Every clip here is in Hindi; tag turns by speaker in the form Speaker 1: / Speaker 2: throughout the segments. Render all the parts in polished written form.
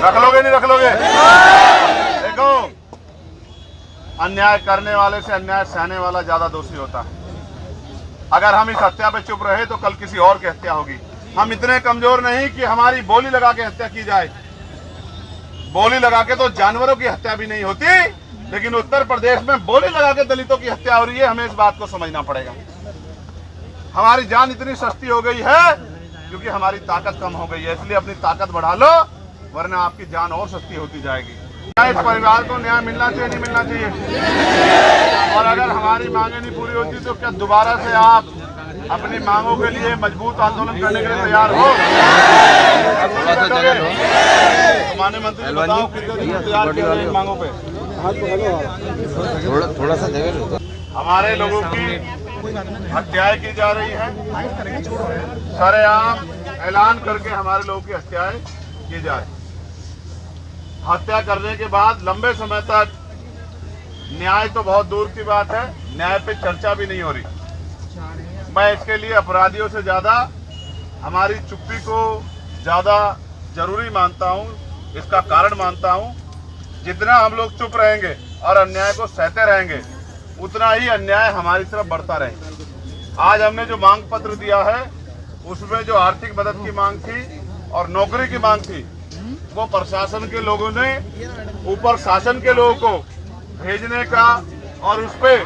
Speaker 1: रख लोगे नहीं रख लोगे? देखो, अन्याय करने वाले से अन्याय सहने वाला ज्यादा दोषी होता है। अगर हम इस हत्या पे चुप रहे तो कल किसी और की हत्या होगी। हम इतने कमजोर नहीं कि हमारी बोली लगा के हत्या की जाए। बोली लगा के तो जानवरों की हत्या भी नहीं होती, लेकिन उत्तर प्रदेश में बोली लगा के दलितों की हत्या हो रही है। हमें इस बात को समझना पड़ेगा। हमारी जान इतनी सस्ती हो गई है क्योंकि हमारी ताकत कम हो गई है, इसलिए अपनी ताकत बढ़ा लो, वरना आपकी जान और सस्ती होती जाएगी। क्या इस परिवार को न्याय मिलना चाहिए, नहीं मिलना चाहिए? और अगर हमारी मांगे नहीं पूरी होती तो क्या दोबारा से आप अपनी मांगों के लिए मजबूत आंदोलन करने के लिए तैयार हो? माननीय मंत्री बताओ कितने दिन तैयार किए हैं इन मांगों पे?
Speaker 2: थोड़ा सा जगह
Speaker 1: हमारे लोगों की हत्याएं की जा रही हैं, सरेआम ऐलान करके हमारे लोगों की हत्याएं की जा रही। हत्या करने के बाद लंबे समय तक न्याय तो बहुत दूर की बात है, न्याय पे चर्चा भी नहीं हो रही। मैं इसके लिए अपराधियों से ज्यादा हमारी चुप्पी को ज्यादा जरूरी मानता हूं। इसका कारण मानता हूं, जितना हम लोग चुप रहेंगे और अन्याय को सहते रहेंगे, उतना ही अन्याय हमारी तरफ बढ़ता रहेगा। आज हमने जो मांग पत्र दिया है उसमें जो आर्थिक मदद की मांग थी और नौकरी की मांग थी, वो प्रशासन के लोगों ने ऊपर शासन के लोगों को भेजने का और उस पर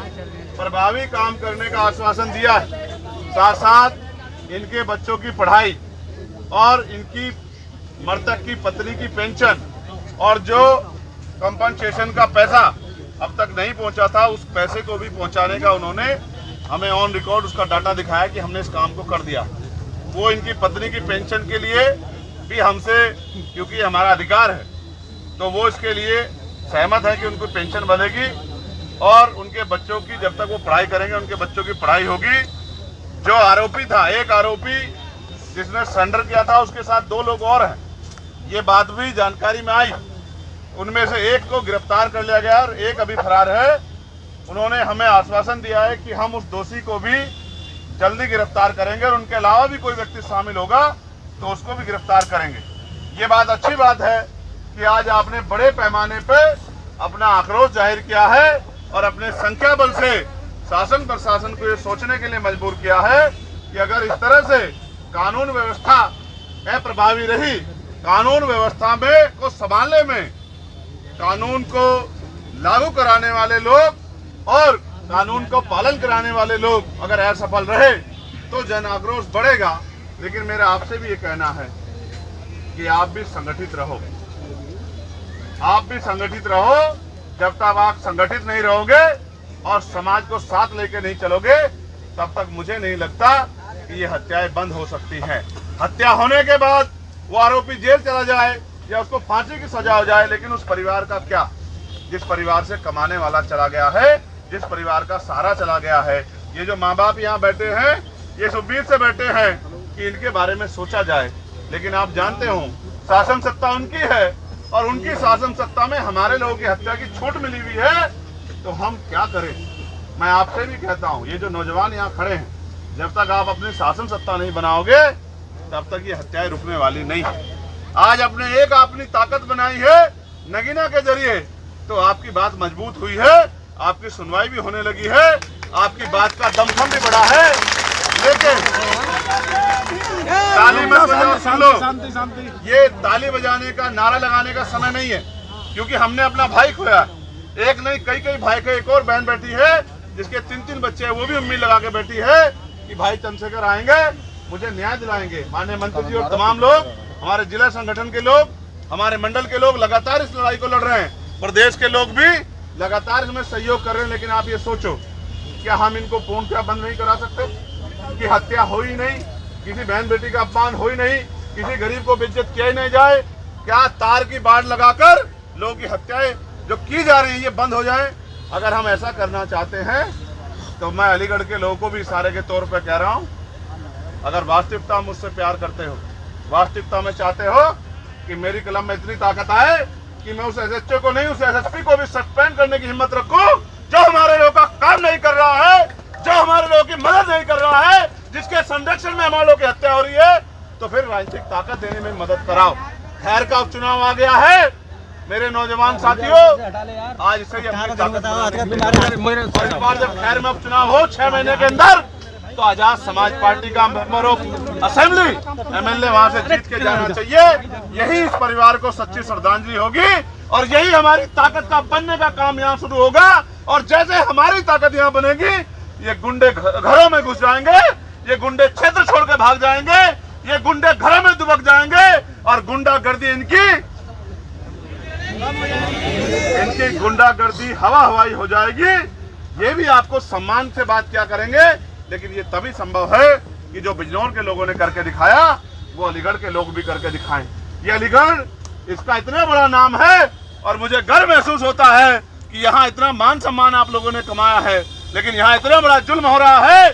Speaker 1: प्रभावी काम करने का आश्वासन दिया है। साथ साथ इनके बच्चों की पढ़ाई और इनकी मृतक की पत्नी की पेंशन और जो कंपनसेशन का पैसा अब तक नहीं पहुंचा था, उस पैसे को भी पहुंचाने का उन्होंने हमें ऑन रिकॉर्ड उसका डाटा दिखाया कि हमने इस काम को कर दिया। वो इनकी पत्नी की पेंशन के लिए भी हमसे, क्योंकि हमारा अधिकार है, तो वो इसके लिए सहमत है कि उनको पेंशन बनेगी और उनके बच्चों की, जब तक वो पढ़ाई करेंगे, उनके बच्चों की पढ़ाई होगी। जो आरोपी था, एक आरोपी जिसने सरेंडर किया था, उसके साथ 2 लोग और हैं, ये बात भी जानकारी में आई। उनमें से एक को गिरफ्तार कर लिया गया और एक अभी फरार है। उन्होंने हमें आश्वासन दिया है कि हम उस दोषी को भी जल्दी गिरफ्तार करेंगे और उनके अलावा भी कोई व्यक्ति शामिल होगा तो उसको भी गिरफ्तार करेंगे। ये बात अच्छी बात है कि आज आपने बड़े पैमाने पे अपना आक्रोश जाहिर किया है और अपने संख्या बल से शासन प्रशासन को ये सोचने के लिए मजबूर किया है कि अगर इस तरह से कानून व्यवस्था अप्रभावी रही, कानून व्यवस्था में को संभालने में, कानून को लागू कराने वाले लोग और कानून को पालन कराने वाले लोग अगर असफल रहे तो जन आक्रोश बढ़ेगा। लेकिन मेरा आपसे भी ये कहना है कि आप भी संगठित रहो, आप भी संगठित रहो। जब तक आप संगठित नहीं रहोगे और समाज को साथ लेके नहीं चलोगे, तब तक मुझे नहीं लगता कि ये हत्याएं बंद हो सकती हैं। हत्या होने के बाद वो आरोपी जेल चला जाए या उसको फांसी की सजा हो जाए, लेकिन उस परिवार का क्या, जिस परिवार से कमाने वाला चला गया है, जिस परिवार का सहारा चला गया है। ये जो माँ बाप यहाँ बैठे हैं, ये इस उम्मीद से बैठे हैं कि इनके बारे में सोचा जाए, लेकिन आप जानते हो शासन सत्ता उनकी है और उनकी शासन सत्ता में हमारे लोगों की हत्या की छूट मिली हुई है, तो हम क्या करें? मैं आपसे भी कहता हूँ, ये जो नौजवान यहाँ खड़े हैं, जब तक आप अपनी शासन सत्ता नहीं बनाओगे तब तक ये हत्याएं रुकने वाली नहीं है। आज अपनी ताकत बनाई है नगीना के जरिए, तो आपकी बात मजबूत हुई है, आपकी सुनवाई भी होने लगी है, आपकी बात का दमखम भी बढ़ा है। लेकिन ताली मत बजाओ, सुन लो, ये ताली बजाने का, नारा लगाने का समय नहीं है, क्योंकि हमने अपना भाई खोया। एक नहीं, कई भाई का एक और बहन बैठी है जिसके 3 बच्चे हैं, वो भी उम्मीद लगा के बैठी है कि भाई चंद्रशेखर आएंगे, मुझे न्याय दिलाएंगे। माननीय मंत्री जी और तमाम लोग, हमारे जिला संगठन के लोग, हमारे मंडल के लोग लगातार इस लड़ाई को लड़ रहे हैं। प्रदेश के लोग भी लगातार इसमें सहयोग कर रहे हैं। लेकिन आप ये सोचो, क्या हम इनको पूर्णतः बंद नहीं करा सकते कि हत्या हो ही नहीं, किसी बहन बेटी का अपमान हो ही नहीं, किसी गरीब को बेइज्जत किया ही नहीं जाए? क्या तार की बाड़ लगाकर लोगों की हत्याएं जो की जा रही है ये बंद हो जाए? अगर हम ऐसा करना चाहते हैं तो मैं अलीगढ़ के लोगों को भी इशारे के तौर पर कह रहा हूँ, अगर वास्तविकता मुझसे प्यार करते हो, वास्तविकता में चाहते हो कि मेरी कलम में इतनी ताकत आए कि मैं उस एसएचओ को नहीं, उस एसएसपी को भी सस्पेंड करने की हिम्मत रखूं जो हमारे लोगों का काम नहीं कर रहा है, जो हमारे लोगों की मदद नहीं कर रहा है, जिसके संरक्षण में हमारे लोगों की हत्या हो रही है, तो फिर राजनीतिक ताकत देने में मदद कराओ। खैर का उपचुनाव आ गया है। मेरे नौजवान साथियों, आज से ही अपनी ताकत और इस बार जब खैर में उपचुनाव हो 6 महीने के अंदर, तो आजाद समाज पार्टी का मेंबर ऑफ असेंबली MLA वहां से जीत के जाना चाहिए। यही इस परिवार को सच्ची श्रद्धांजलि होगी और यही हमारी ताकत का बनने का काम यहाँ शुरू होगा। और जैसे हमारी ताकत यहाँ बनेगी, ये गुंडे घरों में घुस जाएंगे, ये गुंडे क्षेत्र छोड़ के भाग जाएंगे, ये गुंडे घरों में दुबक जाएंगे और गुंडागर्दी इनकी गुंडागर्दी हवाई हो जाएगी। ये भी आपको सम्मान से बात क्या करेंगे, लेकिन ये तभी संभव है कि जो बिजनौर के लोगों ने करके दिखाया वो अलीगढ़ के लोग भी करके दिखाएं। ये अलीगढ़, इसका इतना बड़ा नाम है और मुझे गर्व महसूस होता है कि यहाँ इतना मान सम्मान आप लोगों ने कमाया है, लेकिन यहाँ इतना बड़ा जुल्म हो रहा है,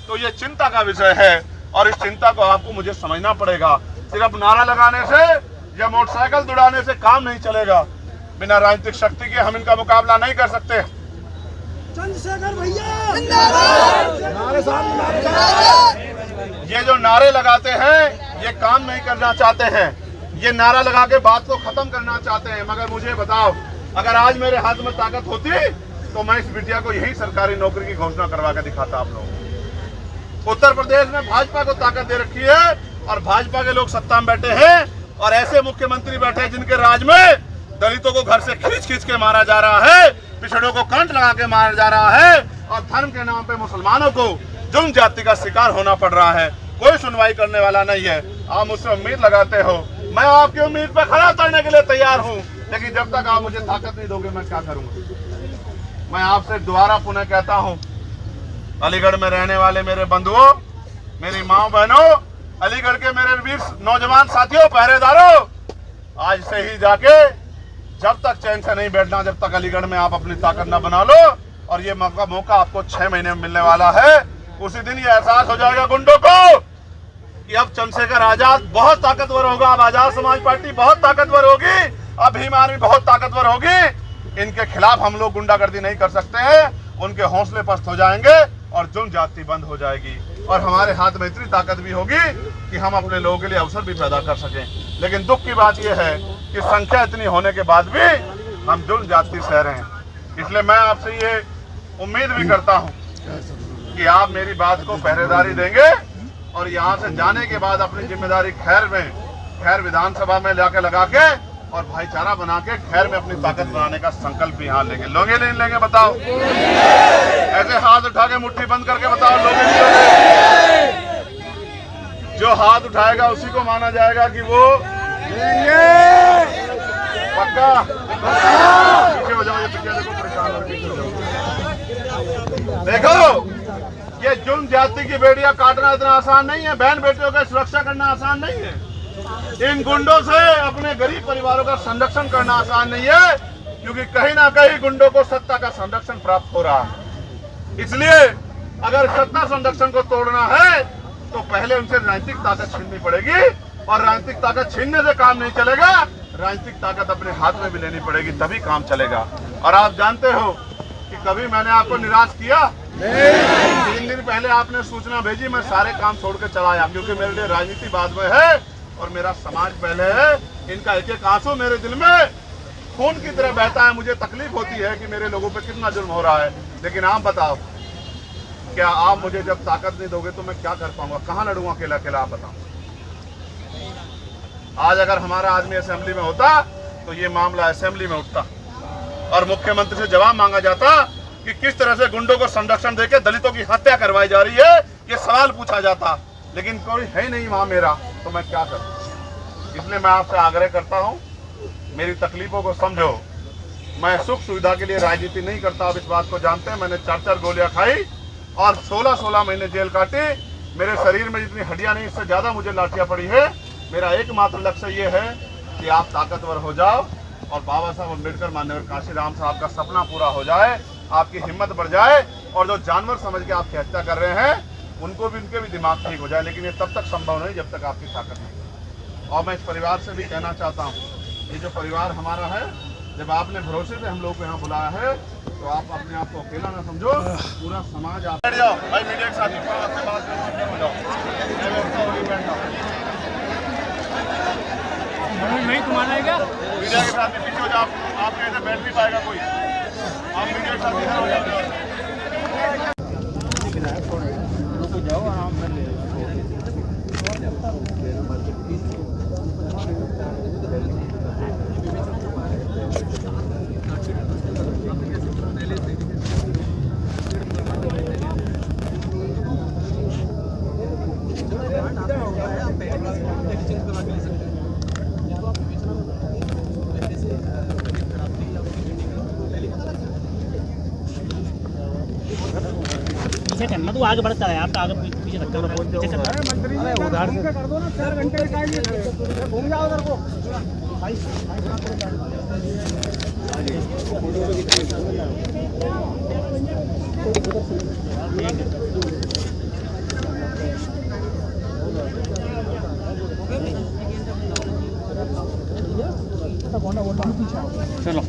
Speaker 1: तो ये चिंता का विषय है और इस चिंता को आपको मुझे समझना पड़ेगा। सिर्फ नारा लगाने से या मोटरसाइकिल दौड़ाने से काम नहीं चलेगा। बिना राजनीतिक शक्ति के हम इनका मुकाबला नहीं कर सकते।
Speaker 2: चंद्रशेखर भैया,
Speaker 1: ये जो नारे लगाते हैं ये काम नहीं करना चाहते हैं, ये नारा लगा के बात को खत्म करना चाहते हैं। मगर मुझे बताओ, अगर आज मेरे हाथ में ताकत होती तो मैं इस बिटिया को यही सरकारी नौकरी की घोषणा करवा के दिखाता आप लोग। उत्तर प्रदेश में भाजपा को ताकत दे रखी है और भाजपा के लोग सत्ता में बैठे हैं और ऐसे मुख्यमंत्री बैठे हैं जिनके राज में दलितों को घर से खींच के मारा जा रहा है, पिछड़ों को कंठ लगा के मारा जा रहा है और धर्म के नाम पे मुसलमानों को जुल्म जाति का शिकार होना पड़ रहा है। कोई सुनवाई करने वाला नहीं है। आप मुझसे उम्मीद लगाते हो, मैं आपकी उम्मीद पर खरा उतरने के लिए तैयार हूँ, लेकिन जब तक आप मुझे ताकत नहीं दोगे मैं क्या करूँगा। मैं आपसे दोबारा पुनः कहता हूँ, अलीगढ़ में रहने वाले मेरे बंधुओं, मेरी माँ बहनों, अलीगढ़ के मेरे वीर नौजवान साथियों, पहरेदारों, आज से ही जाके जब तक चैन से नहीं बैठना, जब तक अलीगढ़ में आप अपनी ताकत न बना लो और ये मौका आपको 6 महीने में मिलने वाला है, उसी दिन ये एहसास हो जाएगा गुंडों को कि अब चंद्रशेखर आजाद बहुत ताकतवर होगा, अब आजाद समाज पार्टी बहुत ताकतवर होगी, अब भीम आर्मी बहुत ताकतवर होगी। इनके खिलाफ हम लोग गुंडागर्दी नहीं कर सकते हैं, उनके हौसले पस्त हो जाएंगे और जुल्म जाति बंद हो जाएगी और हमारे हाथ में इतनी ताकत भी होगी कि हम अपने लोगों के लिए अवसर भी पैदा कर सकें। लेकिन दुख की बात यह है कि संख्या इतनी होने के बाद भी हम जुल्म जाति सह रहे हैं। इसलिए मैं आपसे ये उम्मीद भी करता हूँ कि आप मेरी बात को पहरेदारी देंगे और यहाँ से जाने के बाद अपनी जिम्मेदारी खैर विधानसभा में जाके लगा के और भाईचारा बना के खैर में अपनी ताकत बनाने का संकल्प भी यहाँ लेंगे। लोगे नहीं लेंगे बताओ? ऐसे हाथ उठा के मुट्ठी बंद करके बताओ, लोगे नहीं लोगे? जो हाथ उठाएगा उसी को माना जाएगा कि वो पक्का। पीछे हो जाओ, ये पीछे देखो, परेशान हो, पीछे हो जाओ। देखो, ये जुल्म जाति की बेड़ियां काटना इतना आसान नहीं है, बहन बेटियों की सुरक्षा करना आसान नहीं है, इन गुंडों से अपने गरीब परिवारों का संरक्षण करना आसान नहीं है, क्योंकि कहीं ना कहीं गुंडों को सत्ता का संरक्षण प्राप्त हो रहा है। इसलिए अगर सत्ता संरक्षण को तोड़ना है तो पहले उनसे राजनीतिक ताकत छीननी पड़ेगी और राजनीतिक ताकत छीनने से काम नहीं चलेगा, राजनीतिक ताकत अपने हाथ में भी लेनी पड़ेगी, तभी काम चलेगा। और आप जानते हो कि कभी मैंने आपको निराश किया? 3 दिन पहले आपने सूचना भेजी, मैं सारे काम छोड़ के चला आया, क्योंकि मेरे लिए राजनीति बाद में है और मेरा समाज पहले है। इनका एक एक आंसू मेरे दिल में खून की तरह बहता है। मुझे तकलीफ होती है कि मेरे लोगों पे कितना जुल्म हो रहा है, लेकिन आप बताओ, क्या आप मुझे जब ताकत नहीं दोगे तो मैं क्या कर पाऊंगा? कहां लड़ूंगा अकेला अकेला? आप बताओ। आज अगर हमारा आदमी असेंबली में होता तो ये मामला असेंबली में उठता और मुख्यमंत्री से जवाब मांगा जाता कि किस तरह से गुंडों को संरक्षण देकर दलितों की हत्या करवाई जा रही है, ये सवाल पूछा जाता, लेकिन कोई है नहीं वहां मेरा, तो मैं क्या करूं? इसलिए मैं आपसे आग्रह करता हूं, मेरी तकलीफों को समझो। मैं सुख सुविधा के लिए राजनीति नहीं करता, आप इस बात को जानते हैं। मैंने 4 गोलियां खाई और 16 महीने जेल काटी। मेरे शरीर में जितनी हड्डियां नहीं, इससे ज्यादा मुझे लाठियां पड़ी है। मेरा एकमात्र लक्ष्य ये है कि आप ताकतवर हो जाओ और बाबा साहब अम्बेडकर, माननीय काशीराम साहब का सपना पूरा हो जाए, आपकी हिम्मत बढ़ जाए और जो जानवर समझ के आप हत्या कर रहे हैं उनको भी, उनके भी दिमाग ठीक हो जाए। लेकिन ये तब तक संभव नहीं जब तक आपकी ताकत नहीं। और मैं इस परिवार से भी कहना चाहता हूँ, ये जो परिवार हमारा है, जब आपने भरोसे से हम लोग को यहाँ बुलाया है तो आप अपने आप को अकेला ना समझो, पूरा समाज आप बैठ जाओ। भाई मीडिया के साथी आपसे बात करो,
Speaker 3: नहीं तुम्हारा है क्या?
Speaker 1: मीडिया के साथ भी पीछे हो जाओ, आपके इधर बैठ नहीं पाएगा कोई, आप मीडिया के साथ इधर हो जाओ।
Speaker 3: जाओ आराम कर ले। पीछे करना, तू आगे बढ़ता है यार, तो आगे पीछे धक्का लगा, पीछे करना।
Speaker 2: अरे उधार से कर दो ना, 4 घंटे के टाइम में घूम जाओ उधर को।
Speaker 3: चलो।